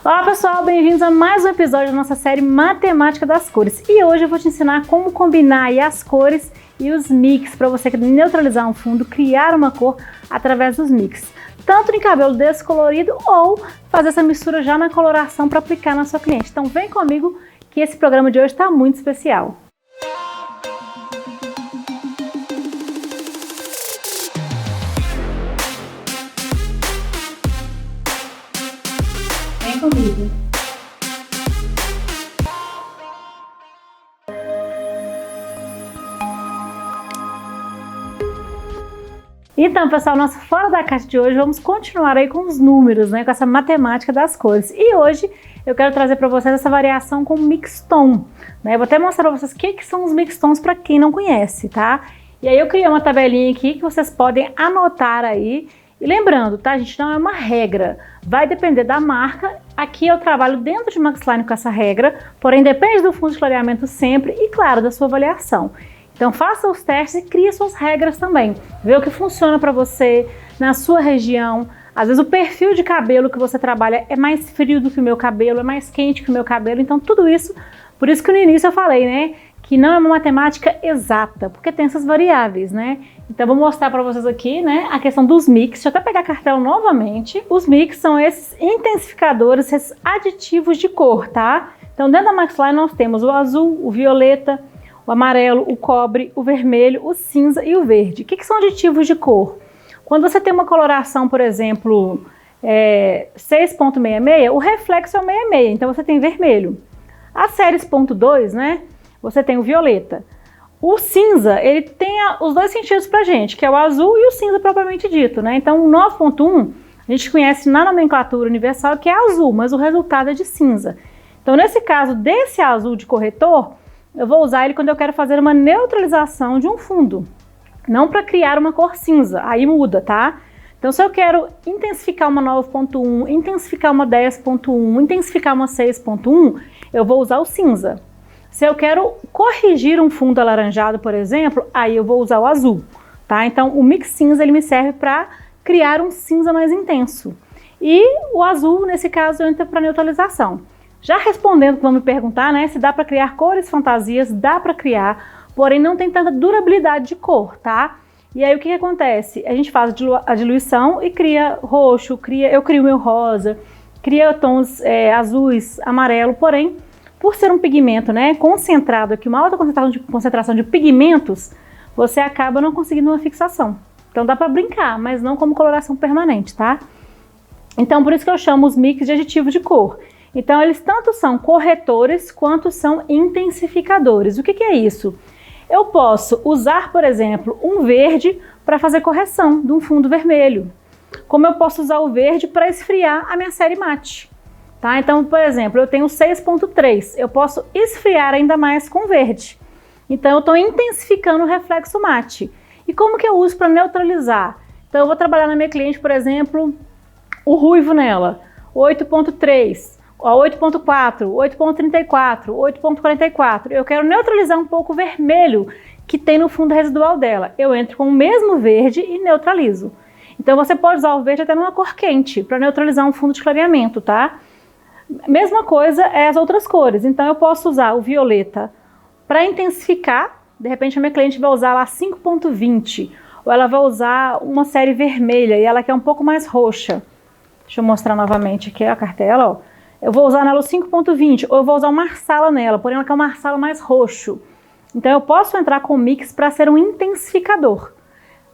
Olá pessoal, bem-vindos a mais um episódio da nossa série Matemática das Cores. E hoje eu vou te ensinar como combinar aí as cores e os mix para você neutralizar um fundo, criar uma cor através dos mix. Tanto em cabelo descolorido ou fazer essa mistura já na coloração para aplicar na sua cliente. Então vem comigo que esse programa de hoje está muito especial. Vem comigo. Então, pessoal, nosso Fora da Caixa de hoje, vamos continuar aí com os números, né, com essa matemática das cores. E hoje eu quero trazer para vocês essa variação com mixton, né? Eu vou até mostrar para vocês o que são os mixtons para quem não conhece, tá? E aí eu criei uma tabelinha aqui que vocês podem anotar aí. E lembrando, tá, gente, não é uma regra, vai depender da marca. Aqui eu trabalho dentro de Maxline com essa regra, porém depende do fundo de clareamento sempre e, claro, da sua avaliação. Então faça os testes e crie suas regras também. Vê o que funciona para você, na sua região. Às vezes o perfil de cabelo que você trabalha é mais frio do que o meu cabelo, é mais quente que o meu cabelo. Então tudo isso, por isso que no início eu falei, né, que não é uma matemática exata, porque tem essas variáveis, né? Então eu vou mostrar para vocês aqui, né, a questão dos mix. Deixa eu até pegar a cartela novamente. Os mix são esses intensificadores, esses aditivos de cor, tá? Então dentro da Maxline nós temos o azul, o violeta, o amarelo, o cobre, o vermelho, o cinza e o verde. O que são aditivos de cor? Quando você tem uma coloração, por exemplo, 6.66, o reflexo é o 66, então você tem vermelho. A séries .2, né, você tem o violeta. O cinza, ele tem os dois sentidos pra gente, que é o azul e o cinza propriamente dito, né? Então o 9.1, a gente conhece na nomenclatura universal que é azul, mas o resultado é de cinza. Então nesse caso desse azul de corretor, eu vou usar ele quando eu quero fazer uma neutralização de um fundo, não para criar uma cor cinza, aí muda, tá? Então se eu quero intensificar uma 9.1, intensificar uma 10.1, intensificar uma 6.1, eu vou usar o cinza. Se eu quero corrigir um fundo alaranjado, por exemplo, aí eu vou usar o azul, tá? Então o mix cinza ele me serve para criar um cinza mais intenso. E o azul, nesse caso, entra para neutralização. Já respondendo, vão me perguntar, né, se dá para criar cores fantasias, dá para criar, porém não tem tanta durabilidade de cor, tá? E aí o que acontece? A gente faz a diluição e cria roxo, eu crio meu rosa, cria tons azuis, amarelo, porém, por ser um pigmento, né, concentrado aqui, uma alta concentração de pigmentos, você acaba não conseguindo uma fixação. Então dá para brincar, mas não como coloração permanente, tá? Então por isso que eu chamo os mix de aditivos de cor. Então eles tanto são corretores quanto são intensificadores. O que é isso? Eu posso usar, por exemplo, um verde para fazer correção de um fundo vermelho. Como eu posso usar o verde para esfriar a minha série mate. Tá? Então, por exemplo, eu tenho 6.3, eu posso esfriar ainda mais com verde. Então eu estou intensificando o reflexo mate. E como que eu uso para neutralizar? Então eu vou trabalhar na minha cliente, por exemplo, o ruivo nela, 8.3. 8.4, 8.34, 8.44, eu quero neutralizar um pouco o vermelho que tem no fundo residual dela. Eu entro com o mesmo verde e neutralizo. Então você pode usar o verde até numa cor quente, para neutralizar um fundo de clareamento, tá? Mesma coisa é as outras cores. Então eu posso usar o violeta para intensificar, de repente a minha cliente vai usar lá 5.20, ou ela vai usar uma série vermelha e ela quer um pouco mais roxa. Deixa eu mostrar novamente aqui a cartela, ó. Eu vou usar nela o 5.20, ou eu vou usar o marsala nela, porém ela quer um marsala mais roxo. Então eu posso entrar com o mix para ser um intensificador.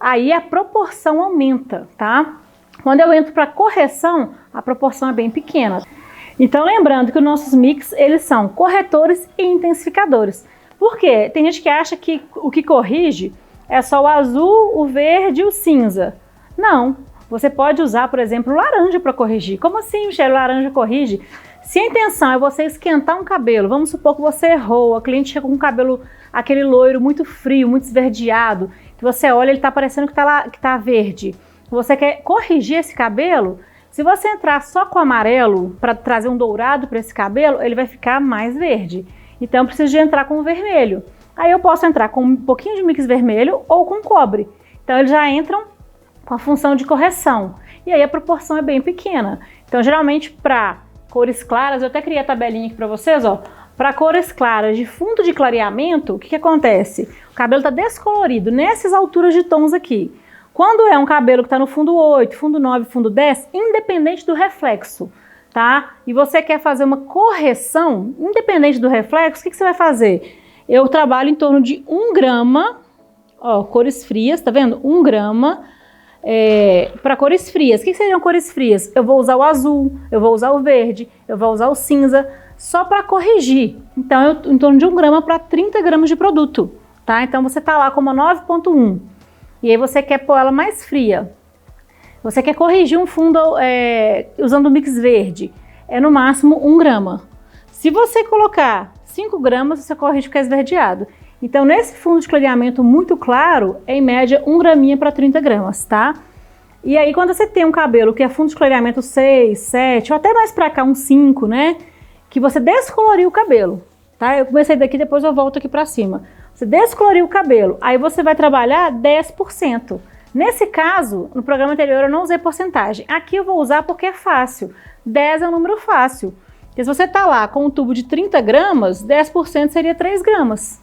Aí a proporção aumenta, tá? Quando eu entro para correção, a proporção é bem pequena. Então lembrando que os nossos mix, eles são corretores e intensificadores. Por quê? Tem gente que acha que o que corrige é só o azul, o verde e o cinza. Não. Você pode usar, por exemplo, o laranja para corrigir. Como assim, Michelle, o laranja corrige? Se a intenção é você esquentar um cabelo, vamos supor que você errou, a cliente chegou com um cabelo, aquele loiro muito frio, muito esverdeado, que você olha, ele está parecendo que tá verde. Você quer corrigir esse cabelo? Se você entrar só com amarelo para trazer um dourado para esse cabelo, ele vai ficar mais verde. Então eu preciso de entrar com o vermelho. Aí eu posso entrar com um pouquinho de mix vermelho ou com cobre. Então eles já entram com a função de correção. E aí a proporção é bem pequena. Então geralmente para cores claras, eu até criei a tabelinha aqui para vocês, ó. Para cores claras de fundo de clareamento, o que acontece? O cabelo está descolorido nessas alturas de tons aqui. Quando é um cabelo que está no fundo 8, fundo 9, fundo 10, independente do reflexo, tá? E você quer fazer uma correção, independente do reflexo, o que você vai fazer? Eu trabalho em torno de 1 grama, ó, cores frias, tá vendo? 1 grama para cores frias. O que seriam cores frias? Eu vou usar o azul, eu vou usar o verde, eu vou usar o cinza, só para corrigir. Então, em torno de 1 grama para 30 gramas de produto, tá? Então, você tá lá com uma 9,1 e aí você quer pôr ela mais fria. Você quer corrigir um fundo usando o mix verde, é no máximo 1 grama. Se você colocar 5 gramas, você corrige porque é esverdeado. Então, nesse fundo de clareamento muito claro, é em média 1 graminha para 30 gramas, tá? E aí, quando você tem um cabelo que é fundo de clareamento 6, 7, ou até mais para cá, um 5, né? Que você descoloriu o cabelo, tá? Eu comecei daqui, depois eu volto aqui para cima. Você descoloriu o cabelo, aí você vai trabalhar 10%. Nesse caso, no programa anterior eu não usei porcentagem. Aqui eu vou usar porque é fácil. 10 é um número fácil. Porque se você tá lá com um tubo de 30 gramas, 10% seria 3 gramas.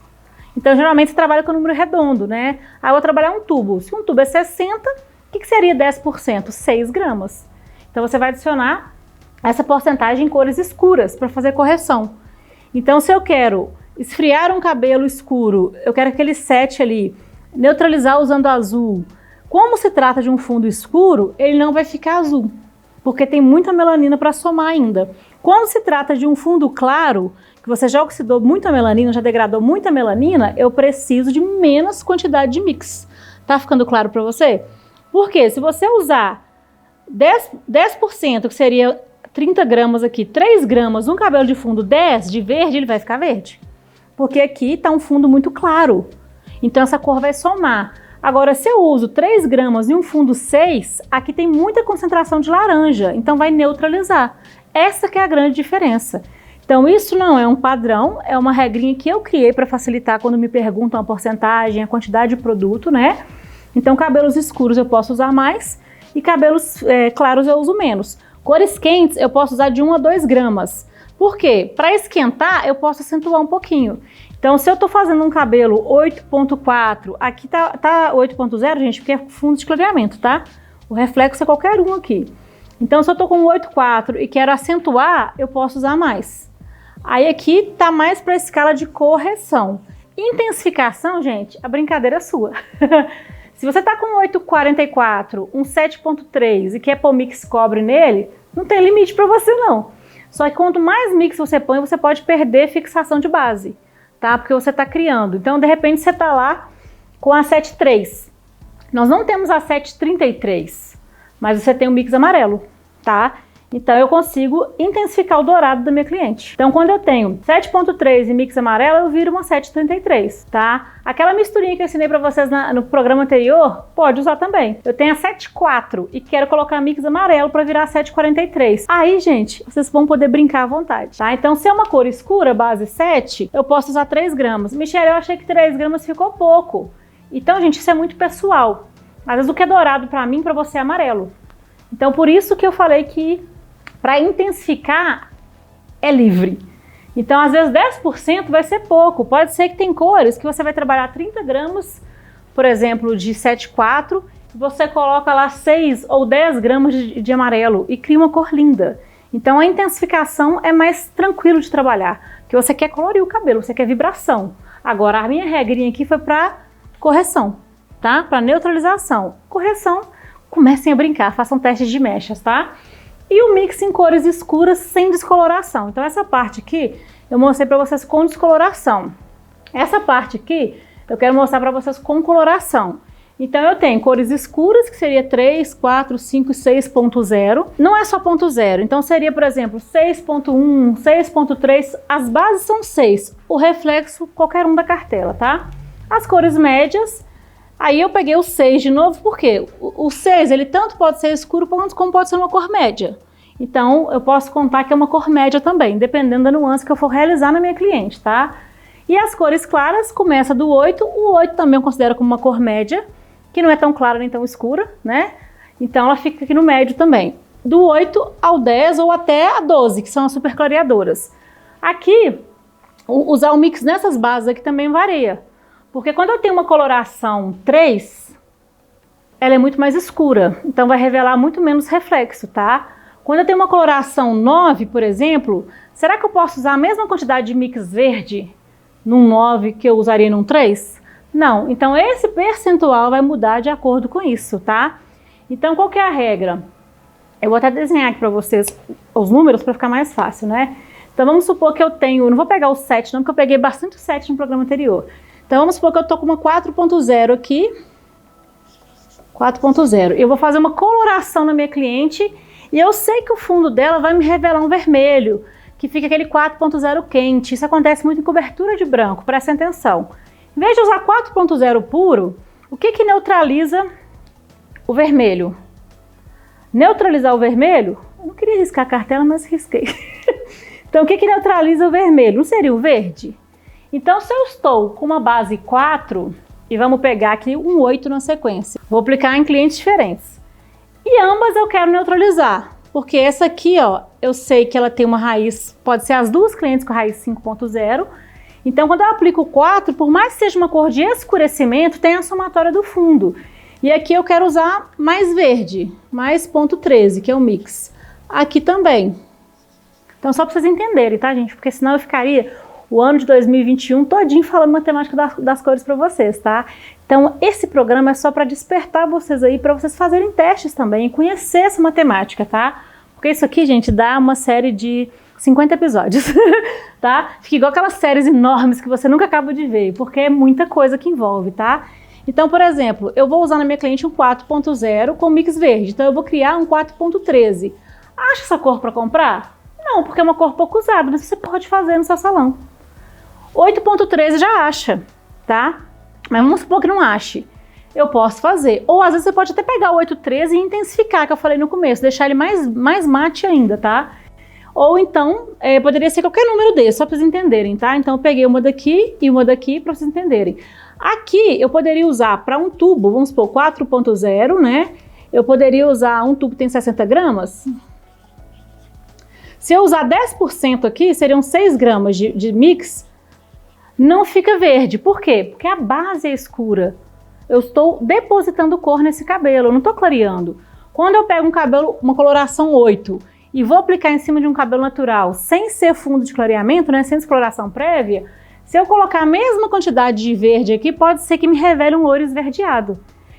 Então, geralmente você trabalha com um número redondo, né? Aí eu vou trabalhar um tubo. Se um tubo é 60, o que seria 10%? 6 gramas. Então, você vai adicionar essa porcentagem em cores escuras para fazer correção. Então, se eu quero esfriar um cabelo escuro, eu quero que ele sete ali, neutralizar usando azul. Como se trata de um fundo escuro, ele não vai ficar azul, porque tem muita melanina para somar ainda. Quando se trata de um fundo claro, que você já oxidou muita melanina, já degradou muita melanina, eu preciso de menos quantidade de mix. Tá ficando claro para você? Porque se você usar 10%, que seria 30 gramas aqui, 3 gramas, um cabelo de fundo 10 de verde, ele vai ficar verde. Porque aqui está um fundo muito claro. Então essa cor vai somar. Agora, se eu uso 3 gramas e um fundo 6, aqui tem muita concentração de laranja, então vai neutralizar. Essa que é a grande diferença. Então isso não é um padrão, é uma regrinha que eu criei para facilitar quando me perguntam a porcentagem, a quantidade de produto, né? Então cabelos escuros eu posso usar mais e cabelos claros eu uso menos. Cores quentes eu posso usar de 1 a 2 gramas. Por quê? Para esquentar eu posso acentuar um pouquinho. Então, se eu tô fazendo um cabelo 8.4, aqui tá 8.0, gente, porque é fundo de clareamento, tá? O reflexo é qualquer um aqui. Então, se eu tô com 8.4 e quero acentuar, eu posso usar mais. Aí aqui tá mais para escala de correção. Intensificação, gente, a brincadeira é sua. Se você tá com 8.44, um 7.3 e quer pôr mix cobre nele, não tem limite para você não. Só que quanto mais mix você põe, você pode perder fixação de base. Tá? Porque você está criando. Então, de repente, você está lá com a 7.3. Nós não temos a 7.33, mas você tem o mix amarelo, tá? Então, eu consigo intensificar o dourado da minha cliente. Então, quando eu tenho 7.3 e mix amarelo, eu viro uma 7.33, tá? Aquela misturinha que eu ensinei para vocês no programa anterior, pode usar também. Eu tenho a 7.4 e quero colocar mix amarelo para virar a 7.43. Aí, gente, vocês vão poder brincar à vontade, tá? Então, se é uma cor escura, base 7, eu posso usar 3 gramas. Michelle, eu achei que 3 gramas ficou pouco. Então, gente, isso é muito pessoal. Às vezes o que é dourado para mim, para você é amarelo. Então, por isso que eu falei que para intensificar é livre. Então, às vezes 10% vai ser pouco. Pode ser que tem cores que você vai trabalhar 30 gramas, por exemplo, de 7.4, e você coloca lá 6 ou 10 gramas de amarelo e cria uma cor linda. Então, a intensificação é mais tranquilo de trabalhar, porque você quer colorir o cabelo, você quer vibração. Agora, a minha regrinha aqui foi para correção, tá? Para neutralização. Correção, comecem a brincar, façam testes de mechas, tá? E o mix em cores escuras sem descoloração. Então essa parte aqui eu mostrei para vocês com descoloração. Essa parte aqui eu quero mostrar para vocês com coloração. Então eu tenho cores escuras, que seria 3, 4, 5 e 6.0. Não é só ponto zero, então seria, por exemplo, 6.1, 6.3. As bases são 6, o reflexo qualquer um da cartela, tá? As cores médias, aí eu peguei o 6 de novo, porque o 6 ele tanto pode ser escuro como pode ser uma cor média. Então eu posso contar que é uma cor média também, dependendo da nuance que eu for realizar na minha cliente, tá? E as cores claras começa do 8, o 8 também eu considero como uma cor média, que não é tão clara nem tão escura, né? Então ela fica aqui no médio também. do 8 ao 10 ou até a 12, que são as super clareadoras. Aqui, usar o mix nessas bases aqui também varia. Porque quando eu tenho uma coloração 3, ela é muito mais escura, então vai revelar muito menos reflexo, tá? Quando eu tenho uma coloração 9, por exemplo, será que eu posso usar a mesma quantidade de mix verde num 9 que eu usaria num 3? Não, então esse percentual vai mudar de acordo com isso, tá? Então qual que é a regra? Eu vou até desenhar aqui para vocês os números para ficar mais fácil, né? Então vamos supor que eu tenho, não vou pegar o 7 não, porque eu peguei bastante o 7 no programa anterior. Então vamos supor que eu tô com uma 4.0 aqui, 4.0. Eu vou fazer uma coloração na minha cliente e eu sei que o fundo dela vai me revelar um vermelho, que fica aquele 4.0 quente. Isso acontece muito em cobertura de branco, prestem atenção. Em vez de usar 4.0 puro, o que que neutraliza o vermelho? Neutralizar o vermelho? Eu não queria riscar a cartela, mas risquei. Então o que que neutraliza o vermelho? Não seria o verde? Então se eu estou com uma base 4, e vamos pegar aqui um 8 na sequência, vou aplicar em clientes diferentes. E ambas eu quero neutralizar, porque essa aqui, ó, eu sei que ela tem uma raiz, pode ser as duas clientes com raiz 5.0, então quando eu aplico o 4, por mais que seja uma cor de escurecimento, tem a somatória do fundo. E aqui eu quero usar mais verde, mais ponto 13, que é o mix. Aqui também. Então só para vocês entenderem, tá, gente? Porque senão eu ficaria o ano de 2021 todinho falando matemática das cores para vocês, tá? Então esse programa é só para despertar vocês aí, para vocês fazerem testes também, conhecer essa matemática, tá? Porque isso aqui, gente, dá uma série de 50 episódios, tá? Fica igual aquelas séries enormes que você nunca acaba de ver, porque é muita coisa que envolve, tá? Então, por exemplo, eu vou usar na minha cliente um 4.0 com mix verde, então eu vou criar um 4.13. Acha essa cor para comprar? Não, porque é uma cor pouco usada, mas você pode fazer no seu salão. 8.13 já acha, tá? Mas vamos supor que não ache. Eu posso fazer. Ou às vezes você pode até pegar o 8.13 e intensificar, que eu falei no começo, deixar ele mais mate ainda, tá? Ou então, poderia ser qualquer número desse, só para vocês entenderem, tá? Então eu peguei uma daqui e uma daqui para vocês entenderem. Aqui eu poderia usar para um tubo, vamos supor 4.0, né? Eu poderia usar um tubo que tem 60 gramas. Se eu usar 10% aqui, seriam 6 gramas de mix, não fica verde. Por quê? Porque a base é escura. Eu estou depositando cor nesse cabelo, eu não estou clareando. Quando eu pego um cabelo, uma coloração 8, e vou aplicar em cima de um cabelo natural, sem ser fundo de clareamento, né, sem descoloração prévia, se eu colocar a mesma quantidade de verde aqui, pode ser que me revele um louro esverdeado.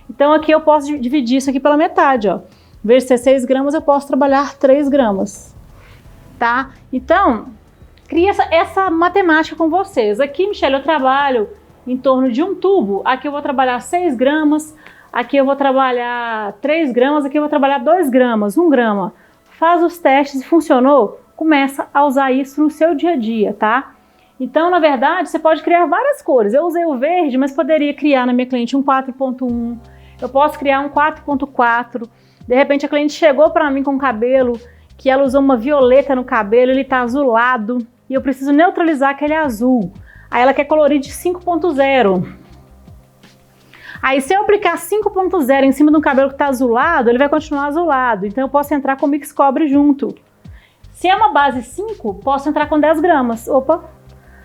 Então aqui eu posso dividir isso aqui pela metade, ó. Em vez de ser 6 gramas, eu posso trabalhar 3 gramas, tá? Então, cria essa matemática com vocês. Aqui, Michelle, eu trabalho em torno de um tubo. Aqui eu vou trabalhar 6 gramas, aqui eu vou trabalhar 3 gramas, aqui eu vou trabalhar 2 gramas, 1 grama. Faz os testes e funcionou, começa a usar isso no seu dia a dia, tá? Então, na verdade, você pode criar várias cores. Eu usei o verde, mas poderia criar na minha cliente um 4.1, eu posso criar um 4.4. De repente, a cliente chegou para mim com um cabelo que ela usou uma violeta no cabelo, ele tá azulado, e eu preciso neutralizar aquele azul. Aí ela quer colorir de 5.0. Aí se eu aplicar 5.0 em cima de um cabelo que está azulado, ele vai continuar azulado. Então eu posso entrar com mix cobre junto. Se é uma base 5, posso entrar com 10 gramas. Opa,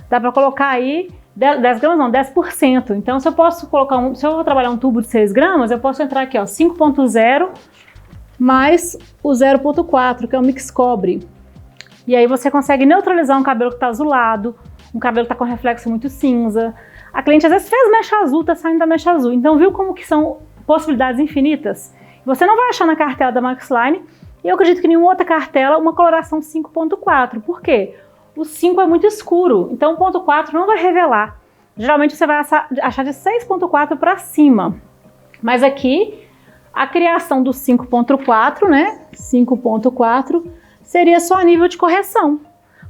dá para colocar aí 10 gramas não, 10%. Então se eu posso colocar se eu vou trabalhar um tubo de 6 gramas, eu posso entrar aqui, ó, 5.0 mais o 0.4, que é o mix cobre. E aí você consegue neutralizar um cabelo que está azulado, um cabelo que está com reflexo muito cinza. A cliente às vezes fez mecha azul, tá saindo da mecha azul. Então viu como que são possibilidades infinitas? Você não vai achar na cartela da Maxline, e eu acredito que em nenhuma outra cartela, uma coloração 5.4. Por quê? O 5 é muito escuro, então o ponto 4 não vai revelar. Geralmente você vai achar de 6.4 para cima. Mas aqui, a criação do 5.4, né? 5.4 seria só a nível de correção.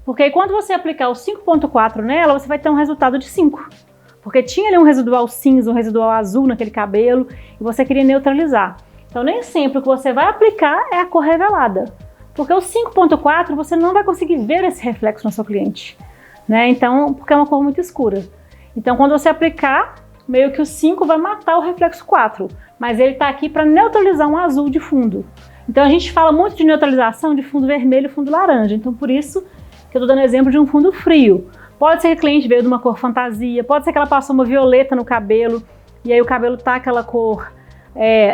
Porque aí, quando você aplicar o 5.4 nela, você vai ter um resultado de 5. Porque tinha ali um residual cinza, um residual azul naquele cabelo, e você queria neutralizar. Então nem sempre o que você vai aplicar é a cor revelada. Porque o 5.4 você não vai conseguir ver esse reflexo no seu cliente, né? Então, porque é uma cor muito escura. Então quando você aplicar, meio que o 5 vai matar o reflexo 4. Mas ele está aqui para neutralizar um azul de fundo. Então a gente fala muito de neutralização de fundo vermelho e fundo laranja, então por isso que eu estou dando exemplo de um fundo frio. Pode ser que a cliente veio de uma cor fantasia, pode ser que ela passou uma violeta no cabelo, e aí o cabelo tá aquela cor,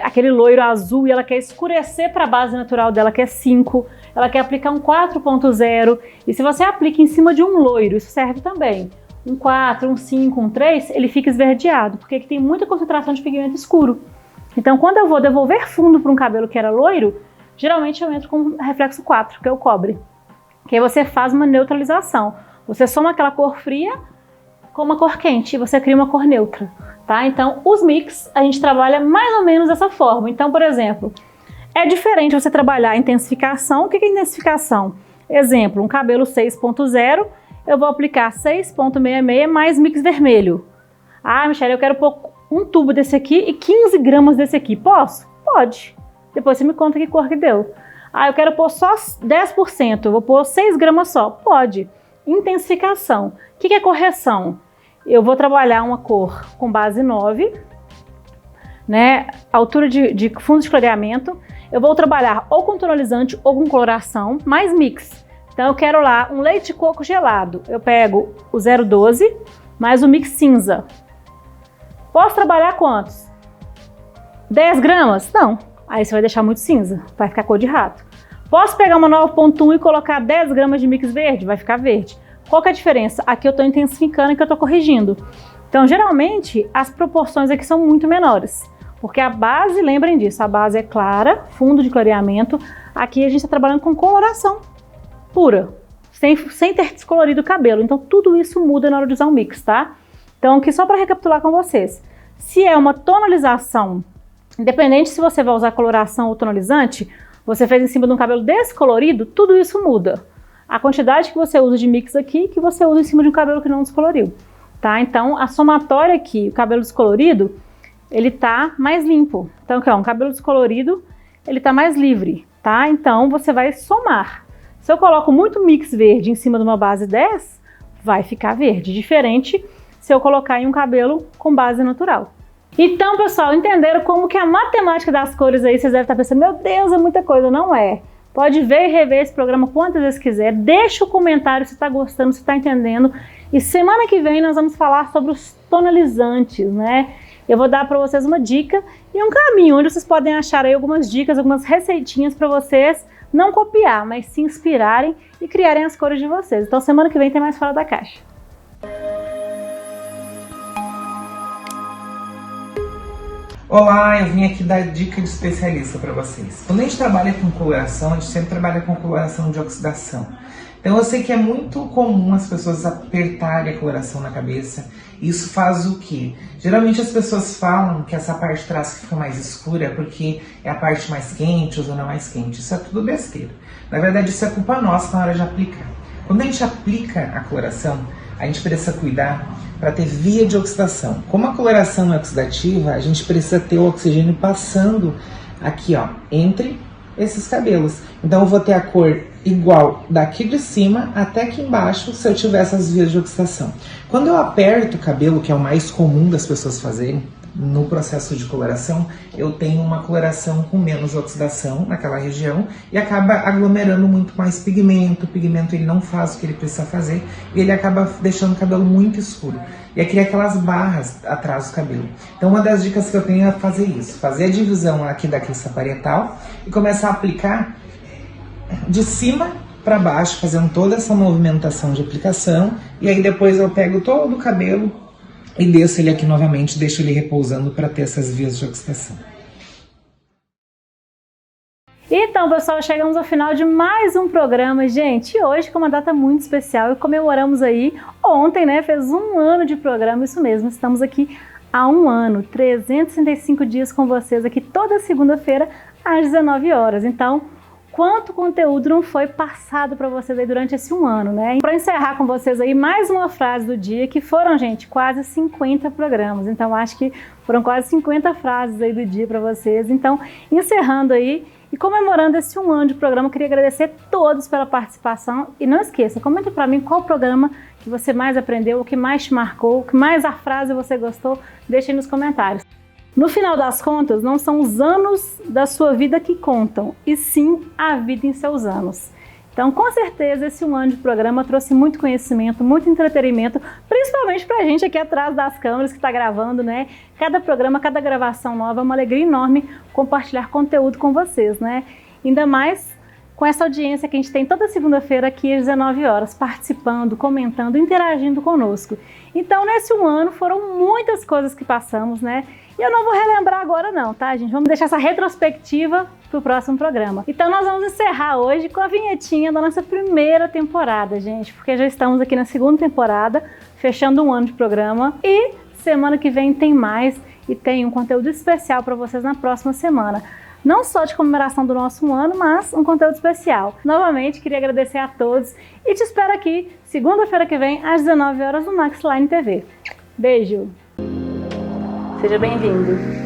aquele loiro azul, e ela quer escurecer para a base natural dela, que é 5, ela quer aplicar um 4.0, e se você aplica em cima de um loiro, isso serve também. Um 4, um 5, um 3, ele fica esverdeado, porque aqui tem muita concentração de pigmento escuro. Então, quando eu vou devolver fundo para um cabelo que era loiro, geralmente eu entro com reflexo 4, que é o cobre. Que aí você faz uma neutralização. Você soma aquela cor fria com uma cor quente e você cria uma cor neutra, tá? Então, os mix a gente trabalha mais ou menos dessa forma. Então, por exemplo, é diferente você trabalhar a intensificação. O que é intensificação? Exemplo, um cabelo 6.0, eu vou aplicar 6.66 mais mix vermelho. Ah, Michelle, eu quero pôr um tubo desse aqui e 15 gramas desse aqui. Posso? Pode. Depois você me conta que cor que deu. Ah, eu quero pôr só 10%, eu vou pôr 6 gramas só. Pode. Intensificação. O que é correção? Eu vou trabalhar uma cor com base 9, né? Altura de fundo de clareamento. Eu vou trabalhar ou com tonalizante ou com coloração, mais mix. Então eu quero lá um leite de coco gelado. Eu pego o 0,12 mais o mix cinza. Posso trabalhar quantos? 10 gramas? Não. Aí você vai deixar muito cinza, vai ficar cor de rato. Posso pegar uma 9.1 e colocar 10 gramas de mix verde? Vai ficar verde. Qual que é a diferença? Aqui eu estou intensificando e aqui eu estou corrigindo. Então, geralmente, as proporções aqui são muito menores. Porque a base, lembrem disso, a base é clara, fundo de clareamento. Aqui a gente está trabalhando com coloração pura, sem ter descolorido o cabelo. Então, tudo isso muda na hora de usar um mix, tá? Então, aqui só para recapitular com vocês. Se é uma tonalização, independente se você vai usar coloração ou tonalizante, você fez em cima de um cabelo descolorido, tudo isso muda. A quantidade que você usa de mix aqui, que você usa em cima de um cabelo que não descoloriu, tá? Então, a somatória aqui, o cabelo descolorido, ele tá mais limpo. Então, aqui, ó, um cabelo descolorido, ele tá mais livre, tá? Então, você vai somar. Se eu coloco muito mix verde em cima de uma base 10, vai ficar verde. Diferente se eu colocar em um cabelo com base natural. Então, pessoal, entenderam como que a matemática das cores aí, vocês devem estar pensando, meu Deus, é muita coisa. Não é. Pode ver e rever esse programa quantas vezes quiser. Deixa o comentário se está gostando, se está entendendo. E semana que vem nós vamos falar sobre os tonalizantes, né? Eu vou dar para vocês uma dica e um caminho onde vocês podem achar aí algumas dicas, algumas receitinhas para vocês não copiar, mas se inspirarem e criarem as cores de vocês. Então, semana que vem tem mais Fora da Caixa. Olá, eu vim aqui dar dica de especialista para vocês. Quando a gente trabalha com coloração, a gente sempre trabalha com coloração de oxidação. Então eu sei que é muito comum as pessoas apertarem a coloração na cabeça. Isso faz o quê? Geralmente as pessoas falam que essa parte de trás que fica mais escura é porque é a parte mais quente, a zona mais quente. Isso é tudo besteira. Na verdade, isso é culpa nossa na hora de aplicar. Quando a gente aplica a coloração, a gente precisa cuidar para ter via de oxidação. Como a coloração é oxidativa, a gente precisa ter o oxigênio passando aqui, ó, entre esses cabelos. Então eu vou ter a cor igual daqui de cima até aqui embaixo se eu tiver essas vias de oxidação. Quando eu aperto o cabelo, que é o mais comum das pessoas fazerem no processo de coloração, eu tenho uma coloração com menos oxidação naquela região e acaba aglomerando muito mais pigmento. O pigmento ele não faz o que ele precisa fazer e ele acaba deixando o cabelo muito escuro. E aí cria aquelas barras atrás do cabelo. Então uma das dicas que eu tenho é fazer isso, fazer a divisão aqui da crista parietal e começar a aplicar de cima para baixo, fazendo toda essa movimentação de aplicação, e aí depois eu pego todo o cabelo e desço ele aqui novamente, deixo ele repousando para ter essas vias de oxidação. Então, pessoal, chegamos ao final de mais um programa, gente. E hoje, com uma data muito especial, e comemoramos aí ontem, né? Fez 1 ano de programa, isso mesmo. Estamos aqui há 1 ano, 365 dias com vocês aqui toda segunda-feira às 19 horas. Então, quanto conteúdo não foi passado para vocês aí durante esse 1 ano, né? Para encerrar com vocês aí mais uma frase do dia, que foram, gente, quase 50 programas. Então, acho que foram quase 50 frases aí do dia para vocês. Então, encerrando aí e comemorando esse 1 ano de programa, eu queria agradecer a todos pela participação. E não esqueça, comenta para mim qual programa que você mais aprendeu, o que mais te marcou, o que mais a frase você gostou, deixa aí nos comentários. No final das contas, não são os anos da sua vida que contam, e sim a vida em seus anos. Então, com certeza, esse 1 ano de programa trouxe muito conhecimento, muito entretenimento, principalmente pra gente aqui atrás das câmeras que está gravando, né? Cada programa, cada gravação nova é uma alegria enorme compartilhar conteúdo com vocês, né? Ainda mais com essa audiência que a gente tem toda segunda-feira aqui às 19 horas, participando, comentando, interagindo conosco. Então, nesse 1 ano, foram muitas coisas que passamos, né? E eu não vou relembrar agora não, tá, gente? Vamos deixar essa retrospectiva pro próximo programa. Então nós vamos encerrar hoje com a vinhetinha da nossa primeira temporada, gente, porque já estamos aqui na segunda temporada, fechando 1 ano de programa, e semana que vem tem mais e tem um conteúdo especial para vocês na próxima semana. Não só de comemoração do nosso 1 ano, mas um conteúdo especial. Novamente, queria agradecer a todos e te espero aqui segunda-feira que vem às 19 horas no Maxline TV. Beijo! Seja bem-vindo!